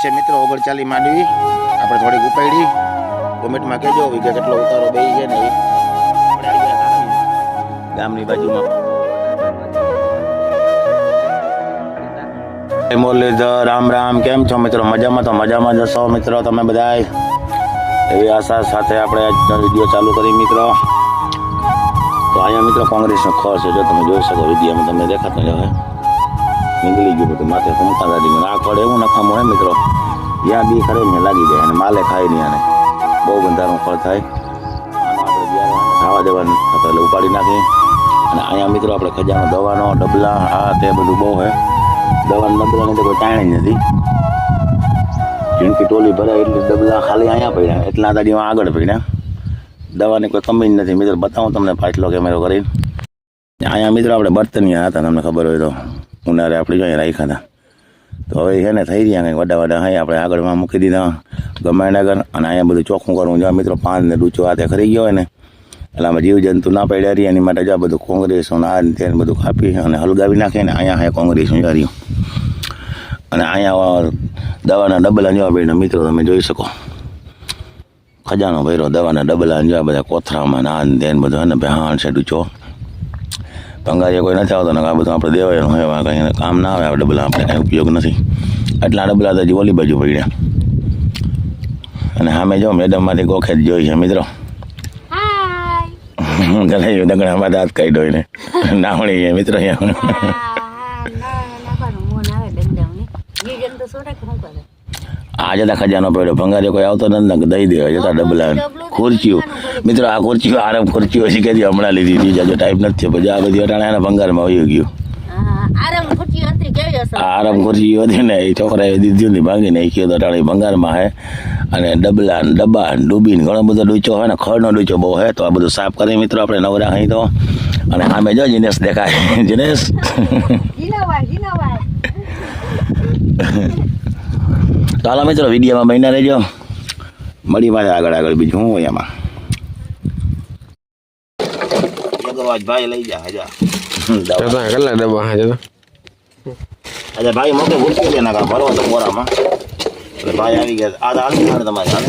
છે મિત્રો 39 માંડવી આપણે થોડીક ઉપાડી કોમેન્ટમાં કહેજો કે કેટલો ઉતારો બેહી છે ને એ ગામની બાજુમાં મુરલીધર રામ રામ કેમ છો મિત્રો મજામાં તો મજામાં જશો મિત્રો તમે બધા એવી આશા સાથે આપણે આજનો વિડીયો ચાલુ કરી મિત્રો તો અહીંયા મિત્રો કોંગ્રેસનો ખોર છે જો તમે જોઈ શકો વિડીયોમાં તમને દેખાતો જ હવે નીકળી ગયું બધું માથે ફૂમતા ગાડીમાં આ ખોડ એવું નખામું હે મિત્રો જ્યાં બી ખરે ને લાગી જાય અને માલે ખાય નહીં આને બહુ બંધારું ફળ થાય આનો આપણે બિયારણ ખાવા દેવાનું થતો એટલે ઉપાડી નાખીએ અને અહીંયા મિત્રો આપણે ખજાનો દવાનો ડબલા આ તે બધું બહુ હે દવાના ડબલાની તો કોઈ ટાણી નથી જીણકી ટોલી ભરાય એટલે ડબલા ખાલી અહીંયા પડ્યા એટલા દાડીમાં આગળ પડ્યા દવાની કોઈ કમી જ નથી મિત્રો બતાવું તમને પાછલો કેમેરો કરીને અહીંયા મિત્રો આપણે બર્તનિયા હતા તમને ખબર હોય તો ઉનાળે આપણે જો અહીંયા રાખ્યા હતા તો હવે છે ને થઈ રહ્યા કંઈક વડા અહીં આપણે આગળમાં મૂકી દીધા ગમાયનગર અને અહીંયા બધું ચોખ્ખું કરવું જો મિત્રો પાન ને ડૂચો હાથે ખરી ગયો હોય ને એટલે આમાં જીવજંતુ ના પડ્યા રહી એની માટે જો બધું કોંગ્રેસો ને આ તેને બધું કાપી અને હલગાવી નાખીને અહીંયા હા કોંગ્રેસ જા રહ્યું અને અહીંયા દવાના ડબલા જોવા બેન મિત્રો તમે જોઈ શકો ખજાનો ભર્યો દવાના ડબલા જોવા બધા કોથરામાં ના તેને બધું હે ને બેહાણ છે ડૂચો ભંગારીએ કોઈ નથી આવતો ને આ બધું આપણે દેવાયનું હોય કંઈ કામ ના આવે આ ડબલા આપણે કંઈ ઉપયોગ નથી એટલા ડબલા તો હજી ઓલી બાજુ પડ્યા અને સામે જો મેડમમાંથી ગોખેજ જોઈ છે મિત્રો ગલાઈ દગડામાં દાંત કાઢ્યો ને નાવણી છે મિત્રો આ જતા ખજાનો પડ્યો ભંગારીએ કોઈ આવતો નથી દઈ દેવા જતા ડબલા ખુરચીઓ મિત્રો આ ખુરચીઓ આરામ ખુરચીઓ શીખે હમણાં લીધી બીજા જો ટાઈપ નથી પછી આ બધી અટાણા ભંગારમાં વહી ગયું આરામ ખુરચી હતી ને એ છોકરાએ દીધી હતી ભાંગીને એ કયો અટાણી ભંગારમાં હે અને ડબલા ડબ્બા ડૂબીને ઘણો બધો ડૂચો હોય ને ખડનો ડૂચો બહુ હે તો આ બધું સાફ કરી મિત્રો આપણે નવરા અહીં તો અને સામે જો જીનેશ દેખાય જીનેશ ચાલો મિત્રો વિડીયોમાં બન્યા રહેજો મળી પાસે આગળ બીજું શું હોય એમાં ભાઈ લઈ જા હજા કેટલા ડબ્બા અચ્છા ભાઈ મોકે ભૂલકી દે નાખા ભરો તો મોરામાં એટલે ભાઈ આવી ગયા આ હાલ તમારે હાલ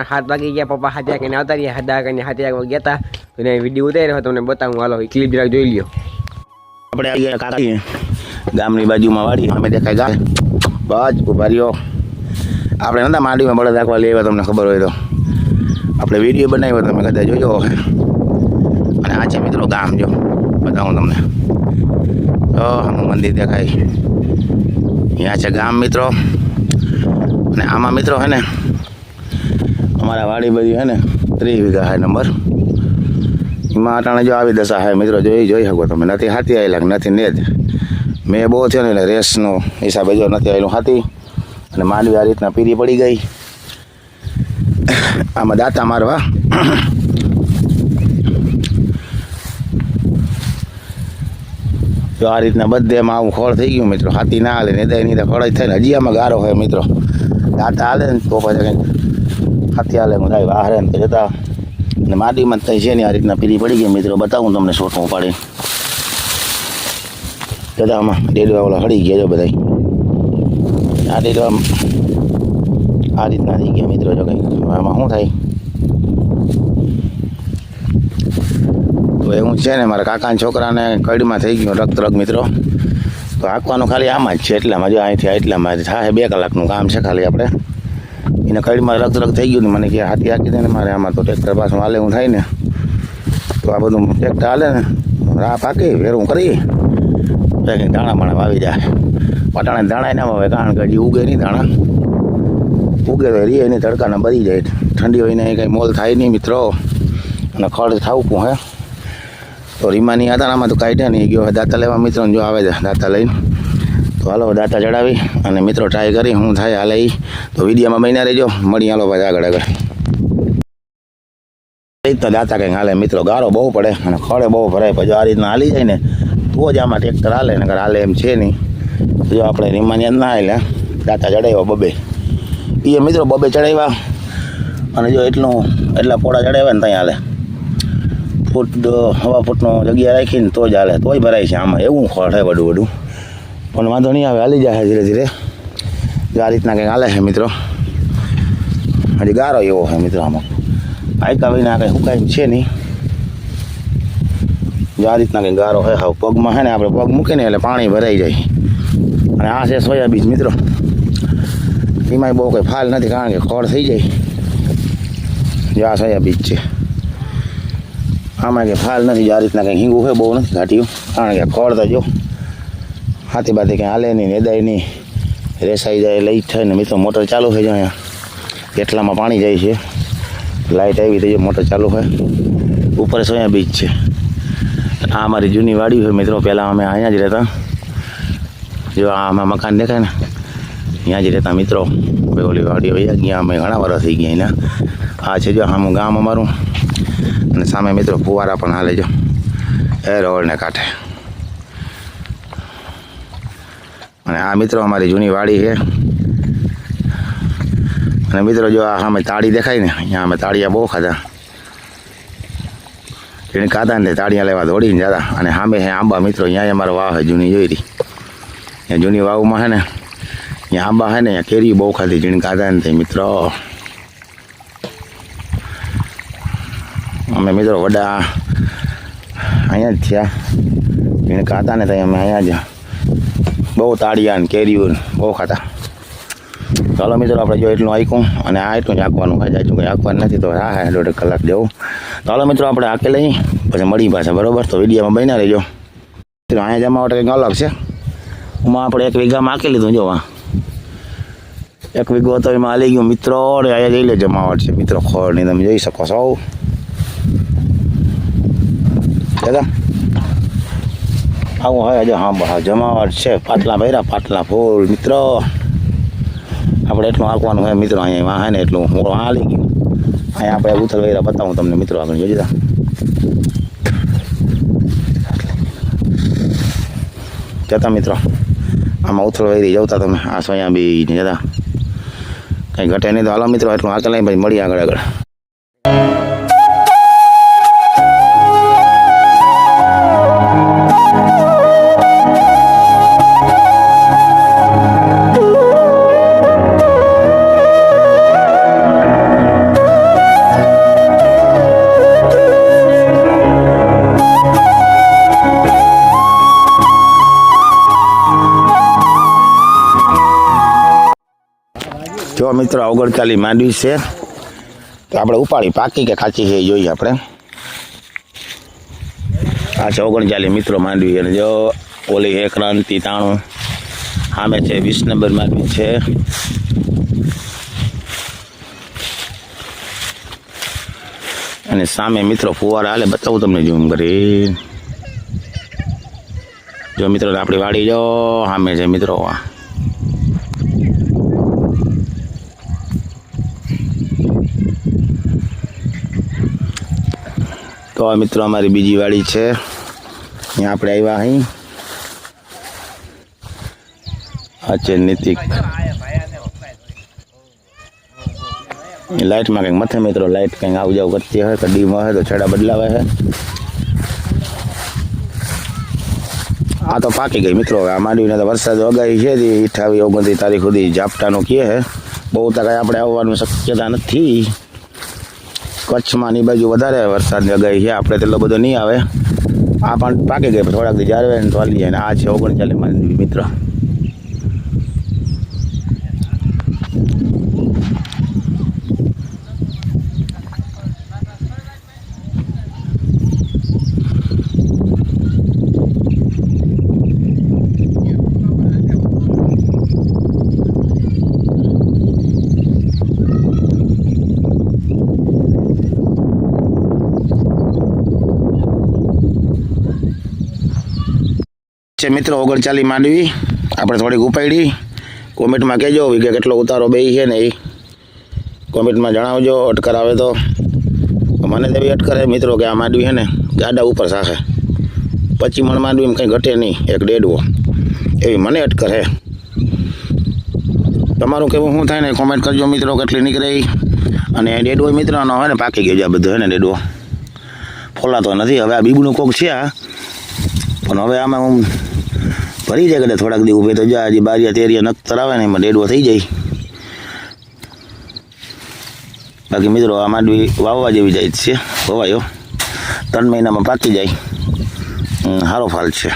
હાથ વાગી ગયા પપ્પા હાથે કઈને આવતા રહ્યા હાથા કઈને હાથે ગયા હતા તો વિડીયો ઉતાર્યો તમને બતાવું હાલો ક્લિપ જરાક જોઈ લ્યો આપણે આવી ગયા કાકી ગામની બાજુમાં વાડી અમે દેખાય ગાય બસ ઉભા રહ્યો આપણે નતા માંડીમાં બળદ રાખવા લઈ આવ્યા તમને ખબર હોય તો આપણે વિડીયો બનાવ્યો તમે કદાચ જોયો અને આ છે મિત્રો ગામ જો બતાવું તમને તો મંદિર દેખાય અહીંયા છે ગામ મિત્રો અને આમાં મિત્રો હે ને અમારા વાડી બધી હે ને 30 વીઘા હે નંબર એમાં અટાણે જો આવી દશા હે મિત્રો જોઈ શકો તમે નથી હાથી આવેલા નથી ને જ મેં બહુ થયો ને એટલે રેસનો હિસાબે જો નથી આવેલું હાથી અને માંડવી આ રીતના પીરી પડી ગઈ આમાં દાંતા મારવા જો આ રીતના બધેમાં આવું ખોળ થઈ ગયું મિત્રો હાથી ના હાલે ને નહીં તો ખોળ જ થાય ને હજી આમાં ગારો હોય મિત્રો દાંતા હાલે ને તો પછી કંઈક હાથી હાલે હું થાય બહાર ને જતા અને માટીમાં ત્યાં છે ને આ રીતના પીરી પડી ગઈ મિત્રો બતાવું તમને શોટમાં પાડી જતા આમાં ડેડવા ઓલા હળી ગયા જો બધા આ ડેડવા આ રીતના થઈ ગયા મિત્રો જો કંઈક આમાં શું થાય તો એવું છે ને મારા કાકાના છોકરાને કડીમાં થઈ ગયું રક્ત મિત્રો તો હાંકવાનું ખાલી આમાં જ છે એટલામાં જો અહીંથી એટલામાં થાય 2 કલાકનું કામ છે ખાલી આપણે એને કડીમાં રક્ત થઈ ગયું ને મને કે હાથી હાકી દે ને મારે આમાં તો ટ્રેક્ટર પાછું હાલે હું થાય ને તો આ બધું ટ્રેક્ટર હાલે ને રાહ પાકી વેરું કરી કંઈક દાણા બાણા વાવી જાય પટાણે દાણા ના વાવે કારણ કે હજી ઉગે નહીં દાણા ઉગે તો રીએ નહીં તડકાને બળી જાય ઠંડી હોય ને કંઈ મોલ થાય નહીં મિત્રો અને ખડ થાવકું હે તો તો રીમાની હતા આમાં તો કાઢ્યા નહીં ગયો દાંતા લેવા મિત્રો જો આવે છે દાંતા લઈને તો હાલો દાંતા ચડાવી અને મિત્રો ટ્રાય કરી હું થાય હાલે એ તો વિડીયોમાં બન્યા રહેજો મળી હાલો ભાઈ આગળ તો દાંતા કંઈક હાલે મિત્રો ગારો બહુ પડે અને ખડે બહુ ભરાય પછી આ રીતના હાલી જાય ને તો જ આમાં ટ્રેક્ટર હાલે ને હાલે એમ છે નહીં જો આપણે રીમાની ના હાલે દાંતા ચડાવ્યા બબે એ મિત્રો બબે ચડાવ્યા અને જો એટલા પોળા ચડાવ્યા ને ત્યાં હાલે ફૂટ હવા ફૂટનો જગ્યા રાખીને તો જ હાલે તોય ભરાય છે આમાં એવું ખડ છે બધું પણ વાંધો નહીં આવે હાલી જાય ધીરે ધીરે આ રીતના કંઈક હાલે છે મિત્રો હજી ગારો એવો છે મિત્રો આમાં આયકા વિના કંઈ સુકાય છે નહીં જો આ રીતના કંઈક ગારો છે હવે પગમાં છે ને આપણે પગ મૂકીને એટલે પાણી ભરાઈ જાય અને આ છે સોયાબીન મિત્રો એમાંય બહુ કંઈ ફાલ નથી કારણ કે ખડ થઈ જાય જો આ સોયાબીન છે આમાં કંઈ ફાલ નથી આ રીતના કંઈ હિંગું હોય બહુ નથી ઘાટ્યું કારણ કે ખડ તો જો હાથી બાથી કંઈ હાલે નહીં નેદાય નહીં રેસાઈ જાય લાઈટ થાય ને મિત્રો મોટર ચાલુ થઈ જાય અહીંયા કેટલામાં પાણી જાય છે લાઇટ આવી થઈ મોટર ચાલુ હોય ઉપર સોયાબીન છે આ અમારી જૂની વાડી હોય મિત્રો પહેલાં અમે અહીંયા જ રહેતા જો આ આમાં મકાન દેખાય ને અહીંયા જ રહેતા મિત્રો ઓલી વાડી હોય ગયા અમે ઘણા વર્ષ થઈ ગયા એના આ છે જો આમ ગામ અમારું અને સામે મિત્રો ફુવારા પણ હાલે જો એ રોડને કાંઠે અને આ મિત્રો અમારી જૂની વાડી છે અને મિત્રો જો આ અમે તાળી દેખાય ને અહીંયા અમે તાળિયા બહુ ખાધા એને ખાધા ને તાળિયા લેવા દોડીને જતા અને સામે છે આંબા મિત્રો અહીંયા અમારો વાવ છે જૂની જોઈ રહી ત્યાં જૂની વાવમાં છે ને અહીંયા આંબા છે ને અહીંયા કેરી બહુ ખાધી જેને ખાધા ને તે મિત્રો અમે મિત્રો વડા અહીંયા જ થયા જેને ખાધા ને ત્યાં અમે અહીંયા જ બહુ તાળિયા ને કેરીઓ બહુ ખાતા ચાલો મિત્રો આપણે જો એટલું આંક્યું અને આ એટલું જ આંકવાનું હોય જાય કંઈ આંકવાનું નથી તો હા હા 1.5 કલાક જેવું ચાલો મિત્રો આપણે આંકે લઈ પછી મળી પાસે બરાબર તો વિડીયોમાં બન્યા રહેજો અહીંયા જમાવટ કંઈક અલગ છે એમાં આપણે 1 વીઘામાં આંકી લીધું જો 1 વીઘો તો એમાં હાલી ગયું મિત્રો અને અહીંયા જઈ લે જમાવટ છે મિત્રો ખોળની તમે જોઈ શકો છો દાદા આવું હોય જો હા જમાવટ છે પાટલા ભર્યા પાટલા ફૂલ મિત્રો આપણે એટલું આંકવાનું હોય મિત્રો અહીંયા હે ને એટલું હું હાલી ગયું અહીંયા આપણે ઉથલ વૈરા બતાવું તમને મિત્રો આગળ જોઈ દીધા જતા મિત્રો આમાં ઉથલ વૈરી જવતા તમે આ સોયા બી જતા કંઈ ઘટે નહીં તો હાલો મિત્રો એટલું આંકે લઈ ભાઈ મળી આગળ જો મિત્રો 39 માંડવી છે તો આપણે ઉપાડી પાકી કે કાચી છે એ જોઈએ આપણે આ છે 39 મિત્રો માંડવી અને જો ઓલી 1 ક્રાંતિ 93 સામે છે 20 નંબર માંડવી છે અને સામે મિત્રો ફુવારા હાલે બતાવું તમને ઝૂમ કરી જો મિત્રો આપણી વાડી જો સામે છે મિત્રો તો આ મિત્રો અમારી બીજી વાડી છે અહીંયા આપણે આવ્યા અહીં આ છે નીતિક લાઇટમાં કંઈક મથે મિત્રો લાઇટ કંઈક આવ જાવ કરતી હોય તો ડીમ હોય તો છેડા બદલાવે છે આ તો પાકી ગઈ મિત્રો આ માંડવીને તો વરસાદ વગાઈ છે 28 29 તારીખ સુધી ઝાપટાનું કહે છે બહુ તો કાંઈ આપણે આવવાની શક્યતા નથી કચ્છમાં ની બાજુ વધારે વરસાદ વગાઈ છે આપણે તેટલો બધો નહીં આવે આ પણ પાકી ગઈ થોડાક દી જાળવે ને ચાલી જાય ને આ છે 39 માંડવી મિત્રો છે મિત્રો 39 માંડવી આપણે થોડીક ઉપાડી. કોમેન્ટમાં કહેજો કે કેટલો ઉતારો બે છે ને એ કોમેન્ટમાં જણાવજો. અટકર આવે તો મને તો એવી અટકર હે મિત્રો કે આ માંડવી છે ને ગાડા ઉપર સાખે 25 મણ માંડવી કંઈ ઘટે નહીં એક ડેડવો એવી મને અટકર હે. તમારું કેવું શું થાય ને કોમેન્ટ કરજો મિત્રો કેટલી નીકળે. અને ડેડવો મિત્રનો હોય ને પાકી ગયો છે આ બધો હે ને ડેડવો ફોલાતો નથી. હવે આ બીબનું કોક છે આ પણ હવે આમાં હું ભરી જાય કદાચ થોડાક દી ઉભે તો જા હજી બારિયા તેરિયા નક્તર આવે ને એમાં ડેડવો થઈ જાય. બાકી મિત્રો આ માંડવી વાવવા જેવી જાય છે વવાયો 3 મહિનામાં પાકી જાય. સારો ફાલ છે.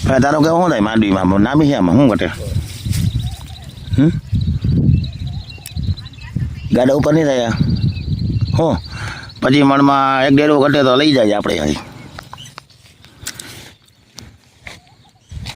હવે તારો કેવું શું થાય માંડવીમાં નામી છે આમાં શું ઘટે? ગાડા ઉપર નહીં થાય હું 25 મણમાં એક ડેડવો ઘટે તો લઈ જાય આપણે અહીં.